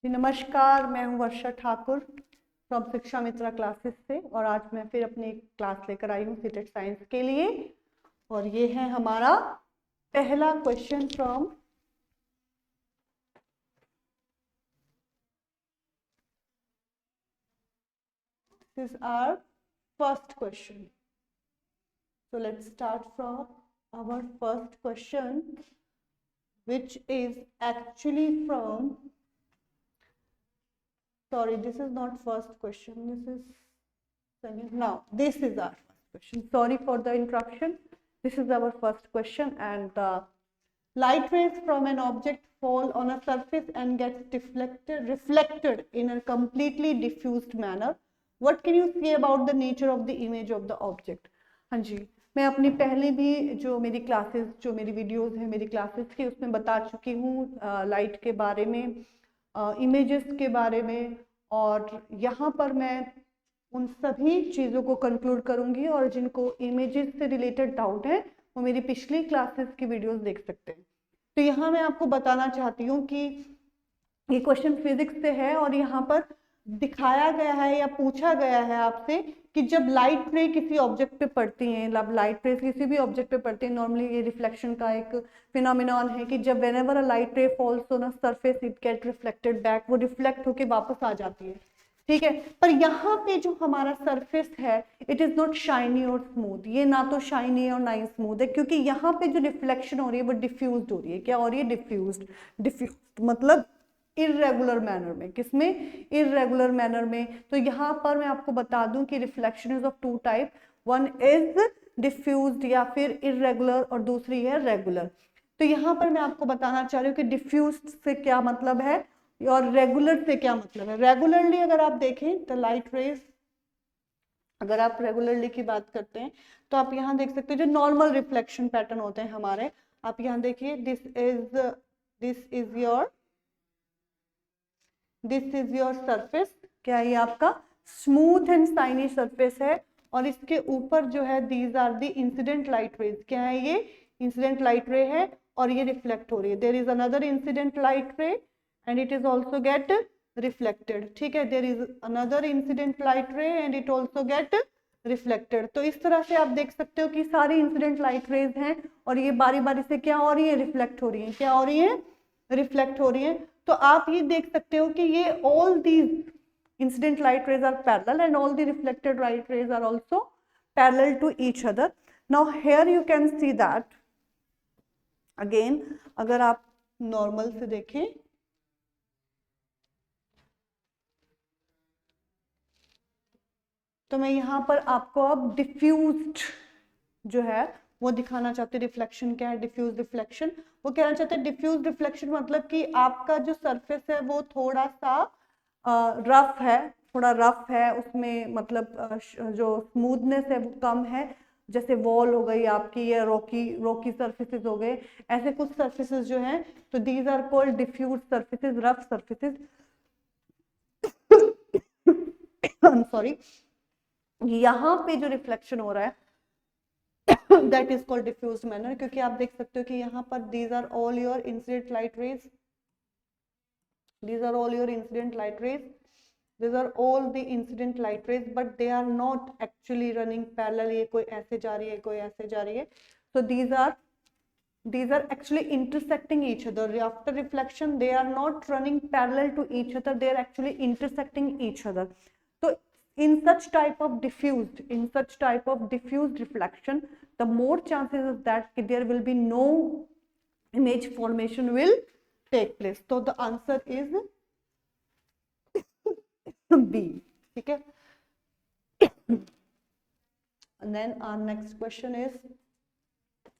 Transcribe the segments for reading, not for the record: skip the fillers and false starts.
जी नमस्कार, मैं हूं वर्षा ठाकुर फ्रॉम शिक्षा मित्रा क्लासेस से और आज मैं फिर अपनी एक क्लास लेकर आई हूं सीटेट साइंस के लिए। और ये है हमारा पहला question from this is our first question. So let's start from our first question, which is actually from, sorry, this is not first question, this is second. Now this is our first question. Sorry for the interruption. This is our first question, and light rays from an object fall on a surface and gets reflected in a completely diffused manner. What can you say about the nature of the image of the object? हाँ जी, मैं अपनी पहले भी जो मेरी classes, जो मेरी videos है मेरी क्लासेस की, उसमें बता चुकी हूँ लाइट के बारे में, इमेजेस के बारे में। और यहाँ पर मैं उन सभी चीज़ों को कंक्लूड करूंगी, और जिनको इमेजेस से रिलेटेड डाउट है वो मेरी पिछली क्लासेस की वीडियोस देख सकते हैं। तो यहाँ मैं आपको बताना चाहती हूँ कि ये क्वेश्चन फिजिक्स से है और यहाँ पर दिखाया गया है या पूछा गया है आपसे कि जब लाइट रे किसी ऑब्जेक्ट पे पड़ती हैं, लाइट रे किसी भी ऑब्जेक्ट पे पड़ती है, नॉर्मली ये रिफ्लेक्शन का एक फिनोमिनॉन है कि जब व्हेनेवर अ लाइट रे falls on a surface it get reflected back, वो रिफ्लेक्ट होके वापस आ जाती है, ठीक है। पर यहाँ पे जो हमारा सरफेस है इट इज नॉट शाइनी और स्मूथ, ये ना तो शाइनी है और ना ही स्मूथ है, क्योंकि यहाँ पे जो रिफ्लेक्शन हो रही है वो डिफ्यूज्ड हो रही है। क्या हो रही है? डिफ्यूज्ड। डिफ्यूज्ड मतलब इरेगुलर मैनर में। किसमें? इरेगुलर मैनर में। तो यहाँ पर मैं आपको बता दूं कि reflection is of two type, one is diffused या फिर इरेगुलर और दूसरी है रेगुलर। तो यहाँ पर मैं आपको बताना चाह रही हूँ कि डिफ्यूज्ड से क्या मतलब है और रेगुलर से क्या मतलब है। रेगुलरली अगर आप देखें तो लाइट रेज, अगर आप रेगुलरली की बात करते हैं तो आप यहाँ देख सकते हैं जो नॉर्मल रिफ्लेक्शन पैटर्न होते हैं हमारे। आप यहाँ देखिए, दिस इज योर सरफेस। क्या है? ये आपका स्मूथ एंड शाइनी सरफेस है, और इसके ऊपर जो है these are the incident light rays. क्या है? ये इंसिडेंट लाइट रे है और ये रिफ्लेक्ट हो रही है। There is another incident light ray and it is also get reflected, ठीक है। there is another incident light ray and it also get reflected। तो इस तरह से आप देख सकते हो कि सारी इंसिडेंट लाइट रेज हैं और ये बारी बारी से क्या हो रही है? रिफ्लेक्ट हो रही है। क्या हो रही है? रिफ्लेक्ट हो रही है। तो आप ये देख सकते हो कि ये all these incident light rays are parallel and all the reflected light rays are also parallel to each other. Now here you can see that again, अगर आप नॉर्मल से देखें तो मैं यहाँ पर आपको अब डिफ्यूज्ड जो है वो दिखाना चाहती हूँ। रिफ्लेक्शन क्या है? Diffuse reflection. वो कहना चाहते हैं डिफ्यूज रिफ्लेक्शन मतलब कि आपका जो सरफेस है वो थोड़ा सा रफ है, थोड़ा रफ है, उसमें मतलब जो स्मूथनेस है वो कम है। जैसे वॉल हो गई आपकी, या रॉकी सरफेसेस हो गए, ऐसे कुछ सरफेसेस जो हैं, तो these are called diffuse surfaces, rough surfaces. Sorry, यहाँ पे जो रिफ्लेक्शन हो रहा है that is called diffused manner, क्योंकि आप देख सकते हो कि यहाँ पर these are all your incident light rays, these are all your incident light rays, these are all the incident light rays, but they are not actually running parallel। ये कोई ऐसे जा रही है, कोई ऐसे जा रही है। so these are actually intersecting each other after reflection, they are not running parallel to each other, they are actually intersecting each other। so in such type of diffused reflection, the more chances is that there will be no image formation will take place। so the answer is B, ठीक है। and then our next question is,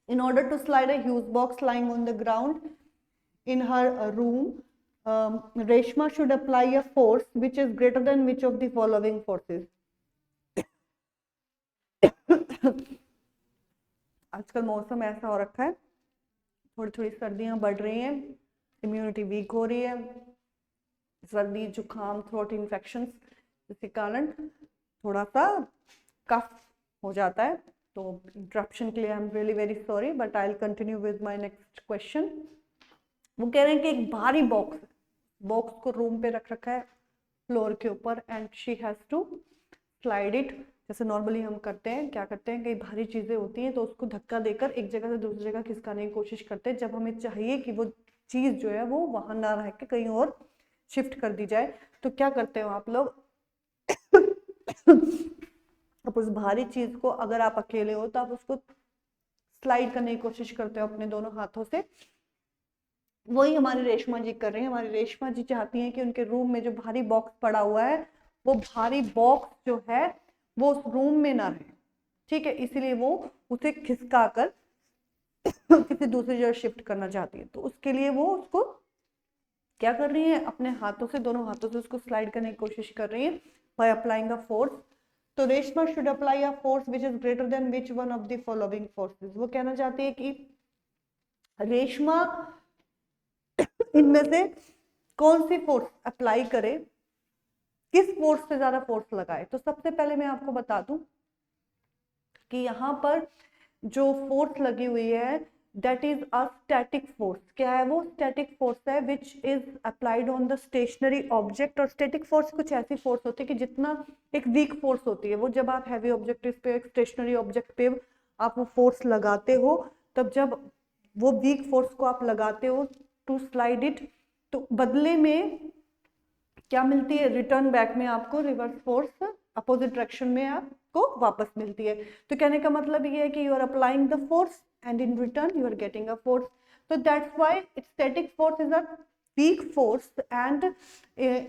in order to slide a huge box lying on the ground in her room, Reshma should apply a force which is greater than which of the following forces? आजकल मौसम ऐसा हो रखा है, थोड़ी थोड़ी सर्दियां बढ़ रही हैं, इम्यूनिटी वीक हो रही है, सर्दी जुकाम थ्रोट इन्फेक्शन, जिसके कारण थोड़ा सा कफ हो जाता है। तो इंटरप्शन के लिए I am really very sorry, but I will continue with my next question. वो कह रहे हैं कि एक भारी बॉक्स, बॉक्स को रूम पे रख रखा है फ्लोर के ऊपर and she has to slide it. जैसे नॉर्मली हम करते हैं, क्या करते हैं, कई भारी चीजें होती हैं तो उसको धक्का देकर एक जगह से दूसरी जगह खिसकाने की कोशिश करते हैं, जब हमें चाहिए कि वो चीज जो है वो वहां ना रह के कहीं और शिफ्ट कर दी जाए। तो क्या करते हो आप लोग अब उस भारी चीज को अगर आप अकेले हो तो आप उसको स्लाइड करने की कोशिश करते हो अपने दोनों हाथों से। वही हमारी रेशमा जी कर रही हैं। हमारी रेशमा जी चाहती हैं कि उनके रूम में जो भारी बॉक्स पड़ा हुआ है वो भारी बॉक्स जो है वो उस रूम में ना रहे, ठीक है, इसीलिए वो उसे खिसका कर किसी दूसरी जगह शिफ्ट करना चाहती है। तो उसके लिए वो उसको क्या कर रही है, अपने हाथों से, दोनों हाथों से उसको स्लाइड करने की कोशिश कर रही है बाय अप्लाइंग अ फोर्स। तो Reshma should apply a force which is greater than which one of the following forces. वो कहना चाहती है कि रेशमा इनमें से कौन सी फोर्स अप्लाई करे, किस फोर्स से ज्यादा फोर्स लगाए। तो सबसे पहले मैं आपको बता दूं कि यहाँ पर जो फोर्स लगी हुई है that is a static force. क्या है वो? स्टैटिक फोर्स है which is applied on the stationary object. और स्टैटिक फोर्स कुछ ऐसी फोर्स होती है कि जितना एक वीक फोर्स होती है वो, जब आप हैवी ऑब्जेक्ट पे, एक स्टेशनरी ऑब्जेक्ट पे आप वो फोर्स लगाते हो, तब जब वो वीक फोर्स को आप लगाते हो टू स्लाइड इट, तो बदले में क्या मिलती है, रिटर्न बैक में आपको रिवर्स फोर्स अपोजिट डायरेक्शन में आपको वापस मिलती है। तो कहने का मतलब ये है कि you are applying the force and in return you are getting a force. So that's why static force is a weak force, and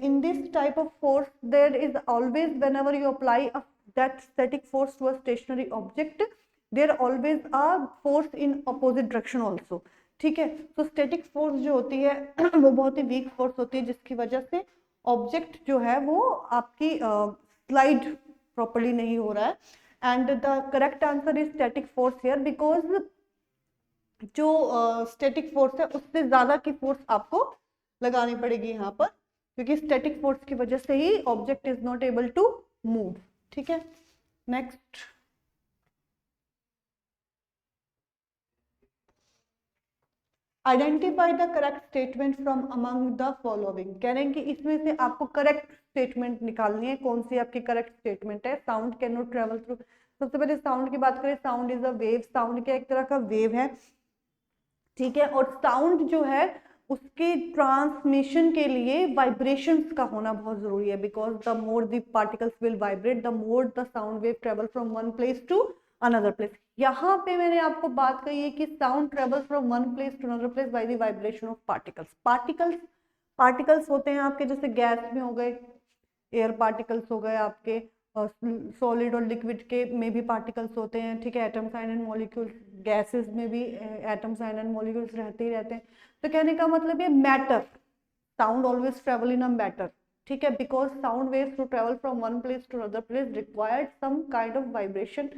in this type of force there is always, whenever you apply that static force to a stationary object, there always a force in opposite direction also, ठीक है। तो static force जो होती है वो बहुत ही weak force होती है, जिसकी वजह से ऑब्जेक्ट जो है वो आपकी स्लाइड प्रॉपर्ली नहीं हो रहा है। And the correct answer is static force here, because जो स्टैटिक फोर्स है उससे ज्यादा की फोर्स आपको लगानी पड़ेगी यहाँ पर, क्योंकि स्टैटिक फोर्स की वजह से ही object is not able to move, ठीक है। Next, identify the correct statement from among the following. कह रहे हैं कि इसमें से आपको करेक्ट स्टेटमेंट निकालनी है। कौन सी आपकी करेक्ट स्टेटमेंट है? Sound can not travel through. सबसे पहले साउंड की बात करें, sound is a wave. Sound क्या एक तरह का वेव है, ठीक है। और साउंड जो है उसके ट्रांसमिशन के लिए वाइब्रेशंस का होना बहुत जरूरी है, because the more the particles will vibrate the more the sound wave travel from one place to another place. यहाँ पे मैंने आपको बात कही है कि sound travel from one place to another place by the vibration of particles. Particles होते हैं आपके, जैसे गैस में हो गए, एयर पार्टिकल्स हो गए आपके, सॉलिड और लिक्विड के में भी पार्टिकल्स होते हैं, ठीक है। एटम्स एंड मॉलिक्यूल्स, गैसेस में भी एटम्स एंड मॉलिक्यूल्स रहते ही रहते हैं। तो कहने का मतलब ये matter, sound always travel in a matter, ठीक है, because sound waves to travel from one place to other place required some kind of vibration.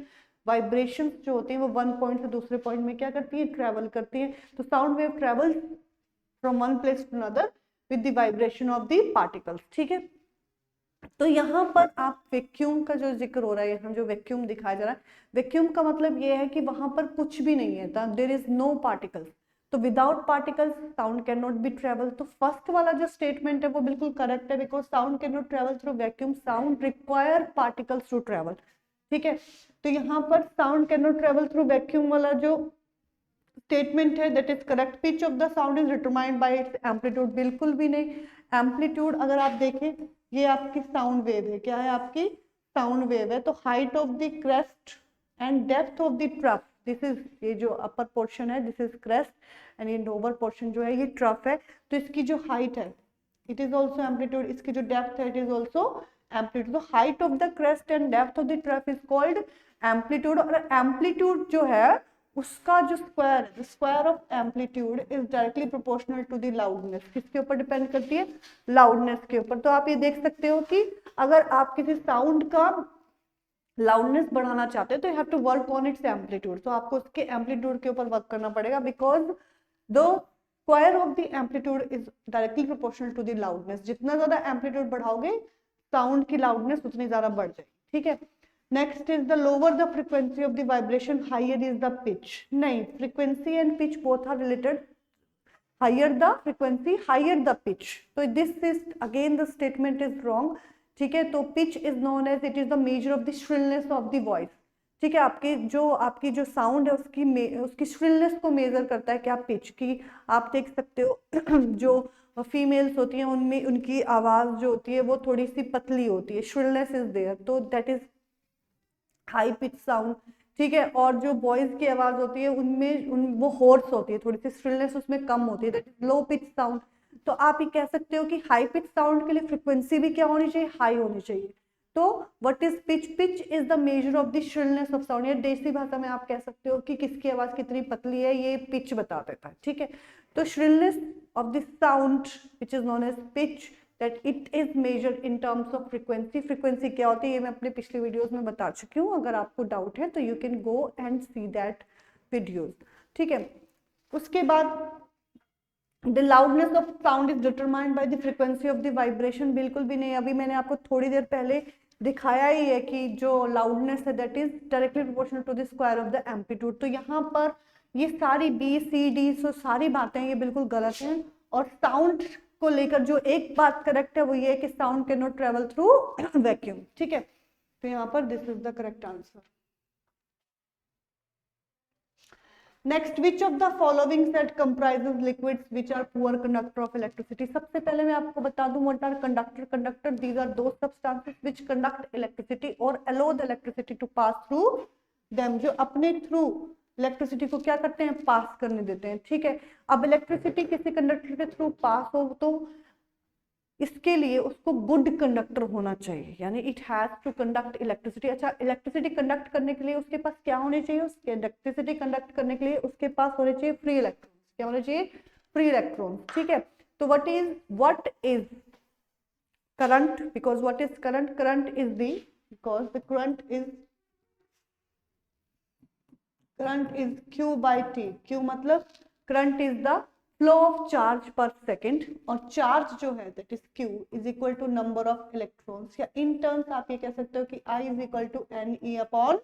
Vibrations जो होती हैं वो वन पॉइंट से दूसरे पॉइंट में क्या करती है, ट्रेवल करती है। तो sound wave travel from one place to another with the vibration of the particles, ठीक है। तो यहाँ पर आप वैक्यूम का जो जिक्र हो रहा है, हम जो वैक्यूम दिखाया जा रहा है, वैक्यूम का मतलब ये है कि वहां पर कुछ भी नहीं है, देयर इज नो पार्टिकल्स। तो without particles sound can not be travel. तो फर्स्ट वाला जो स्टेटमेंट है वो बिल्कुल करेक्ट है, because sound can not travel through vacuum, sound require particles to travel, ठीक है। तो यहाँ पर sound can not travel through vacuum वाला जो स्टेटमेंट है that is correct. Pitch of the sound is determined by its amplitude, बिल्कुल भी नहीं। एम्पलीट्यूड अगर आप देखें, ये आपकी साउंड वेव है, क्या है आपकी साउंड वेव है। तो height of the crest and depth of the trough, this is, ये जो अपर पोर्शन है दिस इज क्रेस्ट एंड ये लोअर पोर्शन जो है ये ट्रफ है। तो इसकी जो हाइट है इट इज ऑल्सो एम्पलीट्यूड, इसकी जो डेप्थ है इट इज ऑल्सो एम्पलीट्यूड। तो height of the crest and depth of the trough is called amplitude. और एम्पलीट्यूड जो है उसका जो स्क्वायर है, square of amplitude is directly proportional to the loudness. किसके ऊपर डिपेंड करती है? लाउडनेस के ऊपर। तो आप ये देख सकते हो कि अगर आप किसी साउंड का लाउडनेस बढ़ाना चाहते हो तो you have to work on its amplitude. तो आपको उसके एम्पलीट्यूड के ऊपर वर्क करना पड़ेगा, because the square of the amplitude is directly proportional to the loudness. जितना ज्यादा एम्पलीट्यूड बढ़ाओगे साउंड की लाउडनेस उतनी ज्यादा बढ़ जाएगी, ठीक है। Next is the lower the frequency of the vibration higher is the pitch. नहीं, frequency and pitch both are related. Higher the frequency higher the pitch. तो this is again the statement is wrong, ठीक है। तो pitch is known as it is the measure of the shrillness of the voice, ठीक है। आपकी जो sound है उसकी श्रिलनेस को मेजर करता है क्या, पिच की। आप देख सकते हो जो फीमेल्स होती हैं उनमें उनकी आवाज जो होती है वो थोड़ी सी पतली होती है, श्रिलनेस इज देयर, तो that is high pitch sound, ठीक है। और जो बॉयज की आवाज होती है वो होर्स होती है, थोड़ी सी श्रिलनेस उसमें कम होती है, that is low pitch sound. तो आप ये कह सकते हो कि हाई पिच साउंड के लिए फ्रिक्वेंसी भी क्या होनी चाहिए, हाई होनी चाहिए। तो what is pitch, pitch is the measure of the shrillness of sound. ये देसी भाषा में आप कह सकते हो कि किसकी आवाज कितनी पतली है, ये पिच बता देता है, ठीक है। तो shrillness of the sound which is known as pitch, that it is measured in terms of frequency। frequency क्या होती है ये मैं अपने पिछले वीडियोस में बता चुकी हूँ, अगर आपको डाउट है तो you can go and see that videos, ठीक है। उसके बाद the loudness of sound is determined by the frequency of the vibration। बिल्कुल भी नहीं, अभी मैंने आपको थोड़ी देर पहले दिखाया ही है कि जो loudness है that is directly proportional to the square of the amplitude। तो यहाँ पर ये सारी बी सी डी सो सारी बातें ये बिल्कुल गलत हैं। और साउंड को लेकर जो एक बात करेक्ट है वो ये है कि sound can not travel through vacuum, ठीक है। तो यहाँ पर this is the correct answer. Next, which of the following set comprises liquids which are poor conductor of electricity. सबसे पहले मैं आपको बता दूं what are conductor. Conductor these are the substances which conduct electricity और allow the electricity to pass through them, जो अपने through electricity को क्या करते हैं, पास करने देते हैं, ठीक है। अब इलेक्ट्रिसिटी किसी कंडक्टर के थ्रू पास हो तो इसके लिए उसको गुड कंडक्टर होना चाहिए, यानी it has to conduct electricity. अच्छा, इलेक्ट्रिसिटी कंडक्ट करने के लिए उसके पास क्या होने चाहिए, उसके इलेक्ट्रिसिटी कंडक्ट करने के लिए उसके पास होने चाहिए फ्री इलेक्ट्रॉन्स। क्या होने चाहिए, फ्री इलेक्ट्रॉन्स, ठीक है। तो what is current, because what is current, current is the, because the current is Q by T। Q मतलब current is the flow of charge per second, और चार्ज जो है that is Q is equal to number of electrons, या in terms आप ये कह सकते हो कि I is equal to NE upon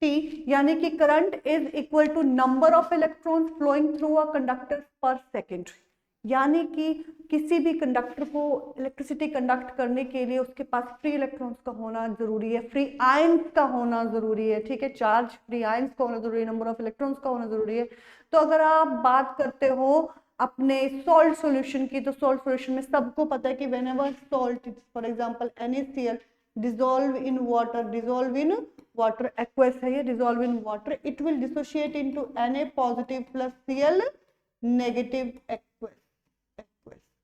T, यानी कि current is equal to number of electrons flowing through a conductor per second. यानी कि किसी भी कंडक्टर को इलेक्ट्रिसिटी कंडक्ट करने के लिए उसके पास फ्री इलेक्ट्रॉन्स का होना जरूरी है, फ्री आयंस का होना जरूरी है, ठीक है। चार्ज फ्री आयंस का होना जरूरी है, नंबर ऑफ इलेक्ट्रॉन्स का होना जरूरी है। तो अगर आप बात करते हो अपने सॉल्ट सॉल्यूशन की, तो सॉल्ट सॉल्यूशन में सबको पता है कि whenever salt, for example NaCl dissolve in water, aqueous है ये, dissolve in water, it will dissociate into Na positive plus Cl negative aqueous.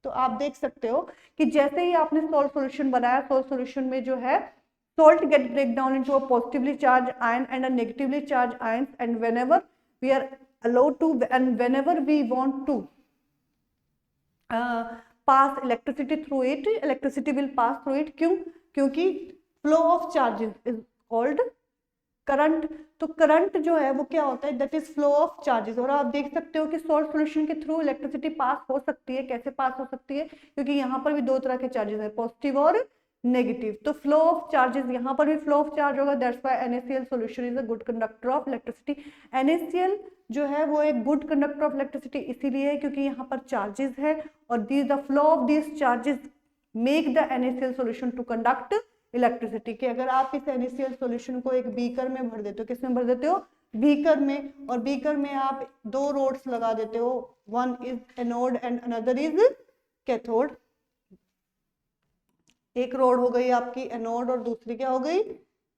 तो आप देख सकते हो कि जैसे ही आपने सॉल्ट सॉल्यूशन बनाया, सॉल्ट सॉल्यूशन में जो है salt get break down into a positively charged ion and a negatively charged ions, and whenever we are allowed to and whenever we want to pass electricity through it, electricity will pass through it। क्यों, क्योंकि flow of charges is called current. तो current जो है वो क्या होता है, that is flow of charges. और आप देख सकते हो कि सॉल्ट सॉल्यूशन के थ्रू इलेक्ट्रिसिटी पास हो सकती है। कैसे पास हो सकती है, क्योंकि यहाँ पर भी दो तरह के चार्जेस है, पॉजिटिव और नेगेटिव। तो फ्लो ऑफ चार्जेस, यहाँ पर भी फ्लो ऑफ चार्ज होगा, that's why NaCl solution is a good conductor of electricity. NaCl जो है वो एक गुड कंडक्टर ऑफ इलेक्ट्रिसिटी इसीलिए है क्योंकि यहाँ पर चार्जेस है, और the flow of this charges make the NaCl solution to conduct electricity. के अगर आप इस NaCl सॉल्यूशन को एक बीकर में भर देते हो, किसमें भर देते हो, बीकर में, और बीकर में आप दो रोड्स लगा देते हो, one is anode and another is cathode. एक रोड हो गई आपकी एनोड और दूसरी क्या हो गई,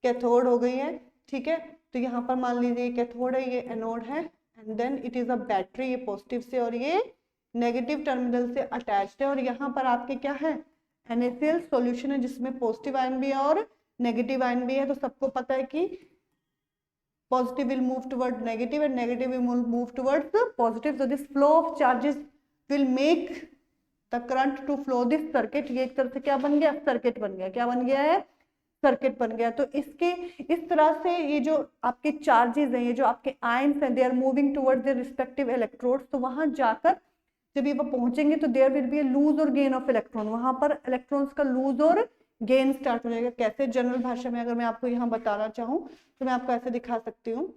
कैथोड हो गई है, ठीक है। तो यहाँ पर मान लीजिए कैथोड है, ये एनोड है, and then it is a battery, ये पॉजिटिव से और ये नेगेटिव टर्मिनल से अटैच्ड है। और यहाँ पर आपके क्या है, NaCl सॉल्यूशन है जिसमें पॉजिटिव आयन भी है और नेगेटिव आयन भी है। तो सबको पता है कि positive will move toward negative and negative will move towards positive. So this flow of charges will make the current to flow this circuit. ये एक तरह से क्या बन गया, सर्किट बन गया। क्या बन गया है, सर्किट बन गया। तो इसके इस तरह से ये जो आपके चार्जेस हैं, ये जो आपके आयंस हैं, they are moving towards their respective electrodes. तो वहां जाकर जब ये वो पहुंचेंगे तो there will be a lose और गेन ऑफ इलेक्ट्रॉन, वहां पर इलेक्ट्रॉन्स का लूज और गेन स्टार्ट हो जाएगा। कैसे, जनरल भाषा में अगर मैं आपको यहाँ बताना चाहूँ तो मैं आपको ऐसे दिखा सकती हूँ।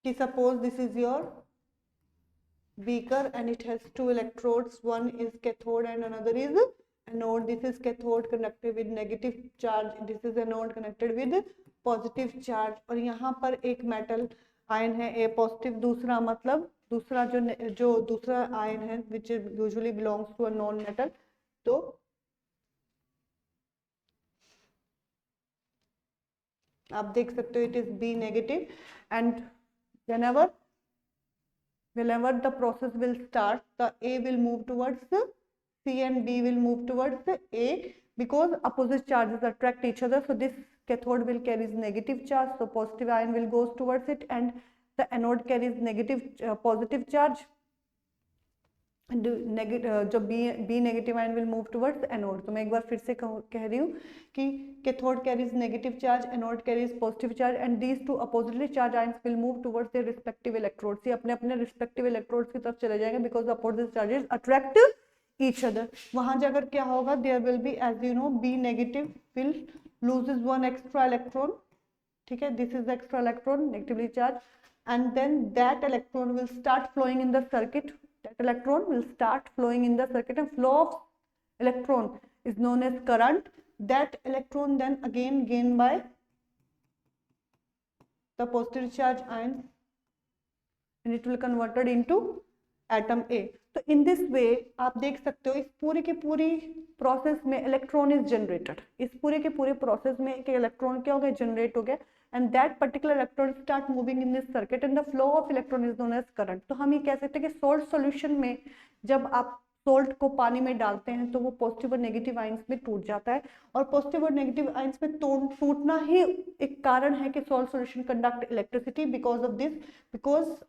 कि suppose this is your beaker and it has two electrodes, one is cathode and another is anode. This is cathode connected with negative charge, this is anode connected with positive charge. और यहाँ पर एक metal ion है A positive, दूसरा मतलब दूसरा जो दूसरा ion है which usually belongs to a non metal, तो आप देख सकते हो it is B negative, and whenever the process will start, the A will move towards C and B will move towards A because opposite charges attract each other. So this cathode will carries negative charge, so positive ion will goes towards it, and the anode carries negative positive charge, and जो B negative ion will move towards anode. तो मैं एक बार फिर से कह रही हूँ कि cathode carries negative charge, anode carries positive charge, and these two oppositely charged ions will move towards their respective electrodes. ये अपने अपने respective electrodes की तरफ चले जाएंगे because the opposite charges attract each other. वहाँ जाकर क्या होगा, there will be, as you know, B negative will loses one extra electron, ठीक है, this is the extra electron negatively charged, and then that electron will start flowing in the circuit. That electron will start flowing in the circuit, and flow of electron is known as current. That electron then again gained by the positive charge ions, and it will converted into atom A. तो in this way आप देख सकते हो इस पूरी की पूरी process में इलेक्ट्रॉन इज जनरेटेड, इस पूरे के पूरे प्रोसेस में एक इलेक्ट्रॉन क्या हो गया, जनरेट हो गया, and that particular electron start moving in this circuit and the flow of electron is known as current. तो हम ये कह सकते हैं कि सॉल्ट सॉल्यूशन में जब आप सॉल्ट को पानी में डालते हैं तो वो पॉजिटिव और नेगेटिव आयंस में टूट जाता है, और पॉजिटिव और नेगेटिव आयंस में टूटना ही एक कारण है कि salt solution conduct electricity. Because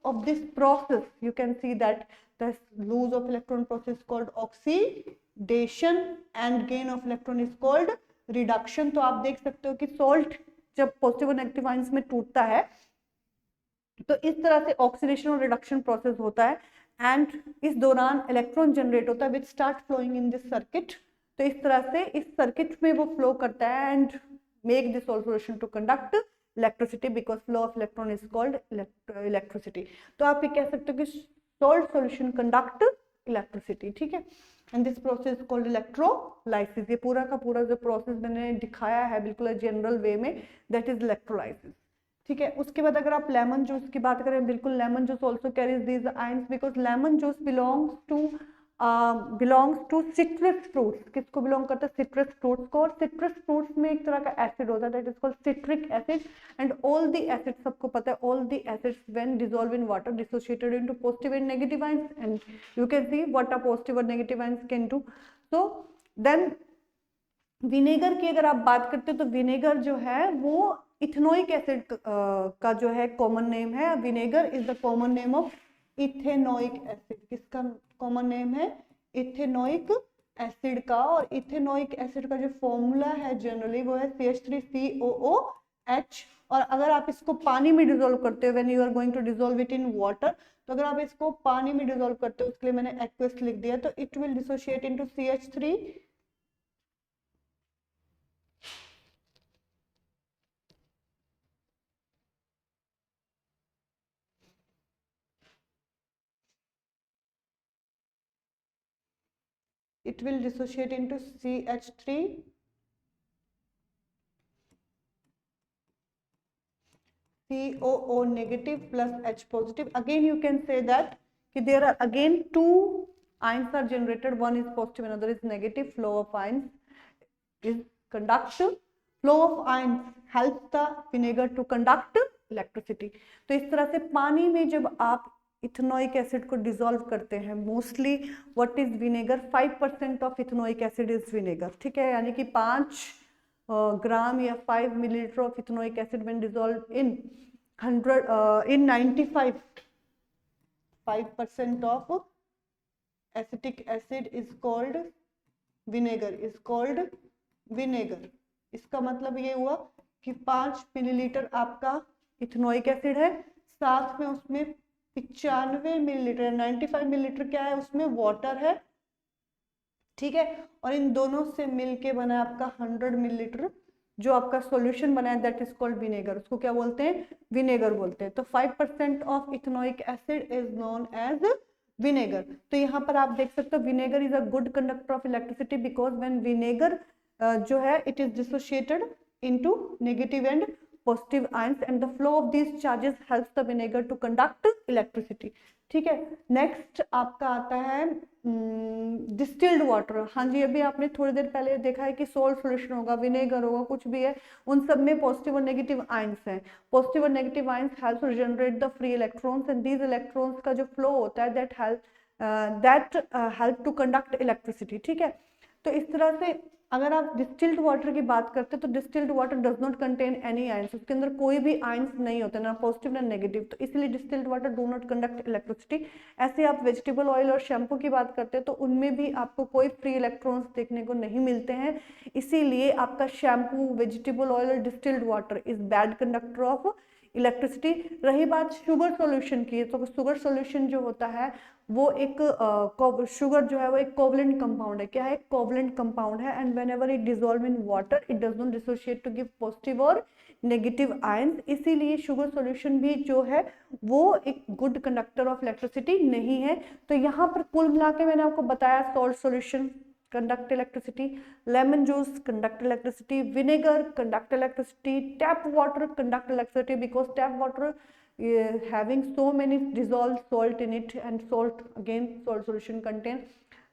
of this process you can see that the lose of electron process called oxidation and gain of electron is called reduction. तो आप देख सकते हो कि सॉल्ट जब पॉजिटिव और नेगेटिव आयंस में टूटता है तो इस तरह से ऑक्सीडेशन और रिडक्शन प्रोसेस होता है, एंड इस दौरान इलेक्ट्रॉन जनरेट होता है which start flowing in this circuit. तो इस तरह से इस सर्किट में वो फ्लो करता है and make this solution to conduct electricity, because flow of electron is called electricity. तो आप ये कह सकते हो कि सॉल्ट सॉल्यूशन कंडक्ट इलेक्ट्रिसिटी, ठीक है. And this process called electrolysis. ये पूरा का पूरा जो प्रोसेस मैंने दिखाया है बिल्कुल जनरल वे में, दैट इज इलेक्ट्रोलाइसिस, ठीक है. उसके बाद अगर आप लेमन जूस की बात करें, बिल्कुल lemon juice also carries these ions because lemon juice belongs to citrus fruits. किसको बिलोंग करता है, सिट्रस फ्रूट्स को. और सिट्रस फ्रूट्स में एक तरह का एसिड होता है that is called citric acid, and all the acid, सबको पता है, all the acids when dissolve in water dissociated into positive and negative ions, and you can see what are positive और negative ions can do. So then vinegar की अगर आप बात करते हो तो विनेगर जो है वो इथेनोइक एसिड का जो है कॉमन नेम है. Vinegar is the common name of ethanoic acid. किसका कॉमन नेम है, इथेनोइक एसिड का. और इथेनोइक एसिड का जो फॉर्मूला है जनरली वो है CH3COOH. और अगर आप इसको पानी में डिसॉल्व करते हो, when you are going to dissolve it in water, तो अगर आप इसको पानी में डिसॉल्व करते हो, उसके लिए मैंने एक्वस लिख दिया, तो it will dissociate into CH3. It will dissociate into CH3 COO negative plus H positive. Again you can say that there are again two ions are generated, one is positive another is negative. Flow of ions is conductive. Flow of ions helps the vinegar to conduct electricity. तो इस तरह से पानी में जब आप ethanoic acid को dissolve करते हैं, mostly what is vinegar, 5% of ethanoic acid is vinegar, ठीक है. यानी कि 5 ग्राम या 5 millilitre of ethanoic acid when dissolve in 5% of acetic acid is called vinegar. इसका मतलब ये हुआ कि 5 मिलीलीटर आपका इथेनोइक एसिड है, साथ में उसमें 95 मिलीलीटर 95 मिलीलीटर क्या है, उसमें वाटर है, ठीक है. और इन दोनों से मिलके बना आपका 100 मिलीलीटर जो आपका सॉल्यूशन बना है दैट इज कॉल्ड विनेगर, उसको क्या बोलते हैं, विनेगर बोलते हैं। तो 5% of ethanoic acid is known as vinegar. तो यहाँ पर आप देख सकते हो vinegar is a good conductor of electricity because when vinegar जो है it is dissociated into negative and positive ions and the flow of these charges helps the vinegar to conduct electricity। ठीक है, नेक्स्ट आपका आता है distilled water. हाँ जी, अभी आपने थोड़ी देर पहले देखा है कि सोल्ट सोल्यूशन होगा, विनेगर होगा, कुछ भी है, उन सब में पॉजिटिव और नेगेटिव आयंस हैं। पॉजिटिव और negative ions help to generate the free electrons and these electrons का जो फ्लो होता है that help to conduct electricity. ठीक है, तो इस तरह से अगर आप डिस्टिल्ड वाटर की बात करते हैं तो distilled water does not contain any ions, उसके अंदर कोई भी आयंस नहीं होते, ना पॉजिटिव ना नेगेटिव, तो इसलिए distilled water do not conduct electricity. ऐसे आप वेजिटेबल ऑयल और शैम्पू की बात करते हैं तो उनमें भी आपको कोई फ्री इलेक्ट्रॉन्स देखने को नहीं मिलते हैं, इसीलिए आपका शैम्पू, वेजिटेबल ऑयल और distilled water is bad conductor of electricity. रही बात शुगर सॉल्यूशन की, तो शुगर सॉल्यूशन जो होता है वो एक शुगर जो है वो एक कोवलेंट कंपाउंड है। क्या है, कोवलेंट कंपाउंड है and whenever it dissolve in water it does not dissociate to give positive और नेगेटिव आयंस, इसीलिए शुगर सॉल्यूशन भी जो है वो एक गुड कंडक्टर ऑफ इलेक्ट्रिसिटी नहीं है। तो यहाँ पर कुल मिला के मैंने आपको बताया salt solution conduct electricity, lemon juice conduct electricity, vinegar conduct electricity, tap water conduct electricity because tap water having so many dissolved salt in it and salt again salt solution contain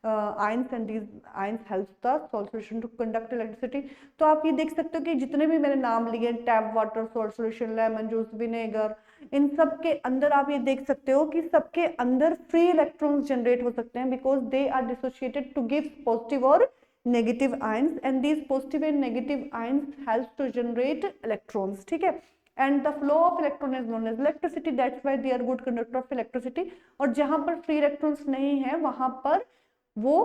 ions and these ions helps the salt solution to conduct electricity। तो आप ये देख सकते हो कि जितने भी मैंने नाम लिए tap water, salt solution, lemon juice, vinegar, इन सब के अंदर आप ये देख सकते हो कि सबके अंदर फ्री इलेक्ट्रॉन्स जनरेट हो सकते हैं because they are dissociated to give positive और negative ions and these positive and negative ions help to generate electrons. ठीक है, and the flow of electron is known as electricity, that's why they are good conductor of electricity. और जहां पर free electrons नहीं है वहां पर वो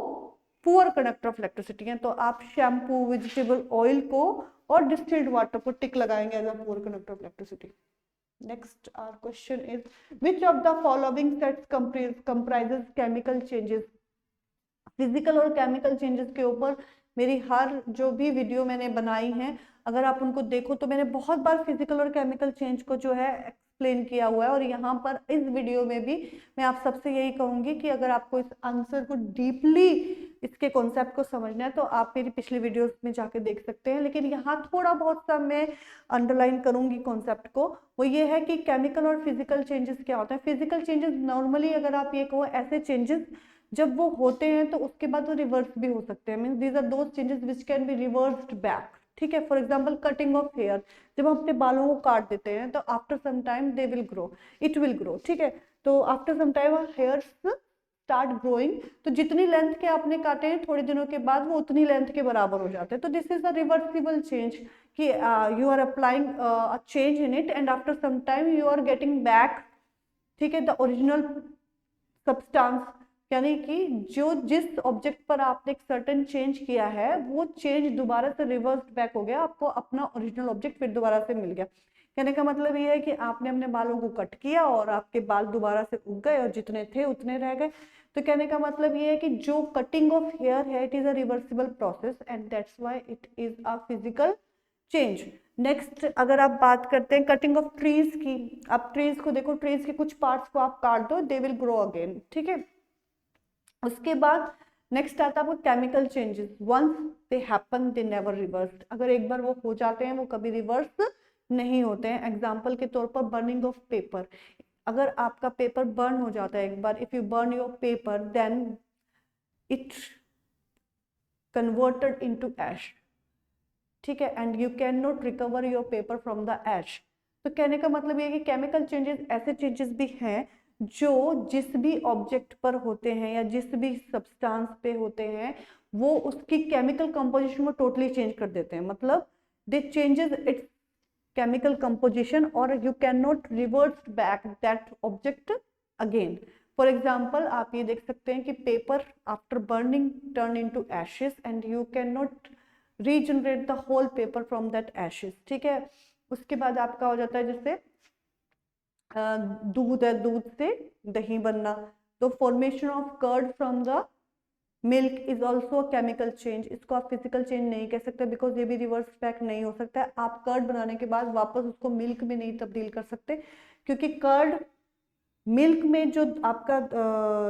पुअर कंडक्टर ऑफ इलेक्ट्रिसिटी है। तो आप शैम्पू, वेजिटेबल ऑयल को और डिस्टिल्ड वाटर को टिक लगाएंगे as a poor conductor of electricity. Next, our question is, which of the following sets comprises chemical changes? Physical और केमिकल चेंजेस के ऊपर मेरी हर जो भी वीडियो मैंने बनाई है, अगर आप उनको देखो तो मैंने बहुत बार फिजिकल और केमिकल चेंज को जो है एक्सप्लेन किया हुआ है। और यहाँ पर इस वीडियो में भी मैं आप सबसे यही कहूंगी कि अगर आपको इस आंसर को डीपली इसके कॉन्सेप्ट को समझना है तो आप मेरी पिछली वीडियोस में जाके देख सकते हैं, लेकिन यहाँ थोड़ा बहुत सा मैं अंडरलाइन करूंगी कॉन्सेप्ट को। वो ये है कि केमिकल और फिजिकल चेंजेस क्या होता है। फिजिकल चेंजेस नॉर्मली अगर आप ये कहो ऐसे चेंजेस जब वो होते हैं तो उसके बाद वो रिवर्स भी हो सकते हैं, means these are those changes which can be reversed back. ठीक है, for example cutting of hair, जब हम अपने बालों को काट देते हैं तो after some time they will grow, it will grow. ठीक है, तो after some time hairs start growing, तो जितनी लेंथ के आपने काटे हैं थोड़े दिनों के बाद वो उतनी लेंथ के बराबर हो जाते हैं। तो this is a reversible change कि you are applying a change in it and after some time you are getting back, ठीक है, द ओरिजिनल सब्सटेंस, यानी कि जो जिस ऑब्जेक्ट पर आपने एक सर्टेन चेंज किया है वो चेंज दोबारा से रिवर्स बैक हो गया, आपको अपना ओरिजिनल ऑब्जेक्ट फिर दोबारा से मिल गया। कहने का मतलब ये है कि आपने अपने बालों को कट किया और आपके बाल दोबारा से उग गए और जितने थे उतने रह गए। तो कहने का मतलब ये है कि जो कटिंग ऑफ हेयर है it is a reversible process and that's why it is a physical change. Next अगर आप बात करते हैं कटिंग ऑफ ट्रीज की, आप ट्रीज को देखो, ट्रीज के कुछ पार्ट्स को आप काट दो, दे विल ग्रो अगेन। ठीक है, उसके बाद नेक्स्ट आता है आपको chemical changes, once they happen they never reverse, अगर एक बार वो हो जाते हैं वो कभी रिवर्स नहीं होते हैं। एग्जाम्पल के तौर पर बर्निंग ऑफ पेपर, अगर आपका पेपर बर्न हो जाता है एक बार, if you burn your paper then it converted into ash, ठीक है, and you can not recover your paper from the ash. तो कहने का मतलब ये है कि केमिकल चेंजेस ऐसे चेंजेस भी हैं जो जिस भी ऑब्जेक्ट पर होते हैं या जिस भी सब्सटेंस पे होते हैं वो उसकी केमिकल कंपोजिशन को टोटली चेंज कर देते हैं, मतलब they changes its chemical composition और you can not revert back that object again. For example आप ये देख सकते हैं कि paper after burning turn into ashes and you can not regenerate the whole paper from that ashes. ठीक है, उसके बाद आपका हो जाता है जैसे दूध है, दूध से दही बनना, तो formation of curd from the milk is also chemical change, इसको आप फिजिकल चेंज नहीं कह सकते बिकॉज ये भी रिवर्स बैक नहीं हो सकता है। आप कर्ड बनाने के बाद वापस उसको मिल्क में नहीं तब्दील कर सकते, क्योंकि कर्ड मिल्क में जो आपका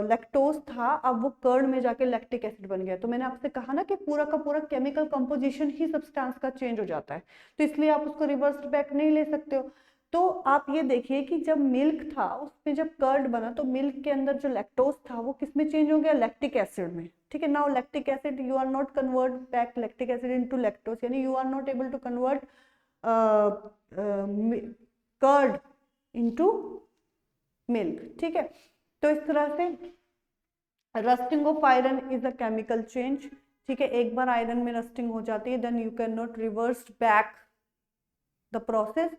लैक्टोज था अब वो कर्ड में जाके लैक्टिक एसिड बन गया। तो मैंने आपसे कहा ना कि पूरा का पूरा केमिकल कंपोजिशन ही सब्सटेंस का चेंज हो जाता है, तो इसलिए आप उसको रिवर्स बैक नहीं ले सकते हो। तो आप ये देखिए कि जब मिल्क था उसमें जब कर्ड बना तो मिल्क के अंदर जो लैक्टोज था वो किस में चेंज हो गया, लैक्टिक एसिड में। ठीक है, now lactic acid you are not convert back lactic acid into lactose, यानी you are not able to convert curd into milk. ठीक है, तो इस तरह से rusting of iron is a chemical change. ठीक है, एक बार आयरन में रस्टिंग हो जाती है then you can not reverse back the process.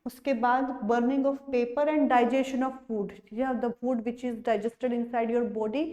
उसके बाद burning of paper and digestion of food, ठीक है, the food which is digested inside your body.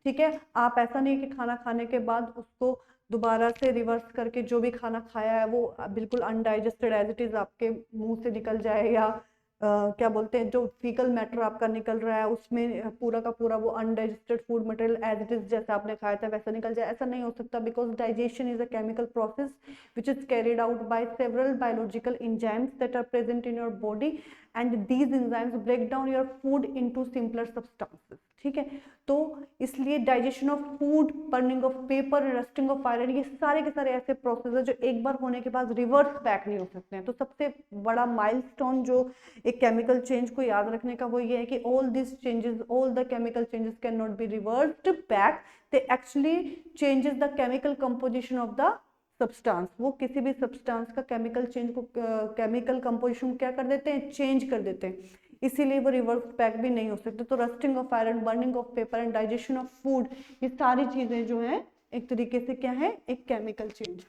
ठीक है, आप ऐसा नहीं कि खाना खाने के बाद उसको दोबारा से रिवर्स करके जो भी खाना खाया है वो बिल्कुल अनडाइजेस्टेड एज इट इज आपके मुंह से निकल जाए, या क्या बोलते हैं जो फीकल मैटर आपका निकल रहा है उसमें पूरा का पूरा वो undigested food material as it is जैसा आपने खाया था वैसा निकल जाए, ऐसा नहीं हो सकता because digestion is a chemical process which is carried out by several biological enzymes that are present in your body and these enzymes break down your food into simpler substances। ठीक है, तो इसलिए digestion of food, burning of paper, rusting of iron, ये सारे के सारे ऐसे process है जो एक बार होने के बाद रिवर्स बैक नहीं हो सकते हैं। तो सबसे बड़ा माइलस्टोन जो एक केमिकल चेंज को याद रखने का वो ये है कि all this changes, all the chemical changes can not B reversed back, they actually changes the chemical composition of the substance. वो किसी भी सब्सटेंस का केमिकल चेंज को केमिकल कंपोजिशन क्या कर देते हैं, चेंज कर देते हैं, इसीलिए वो रिवर्स बैक भी नहीं हो सकते। तो rusting of iron, burning of paper and digestion of food, ये सारी चीजें जो हैं एक तरीके से क्या है, एक केमिकल चेंज।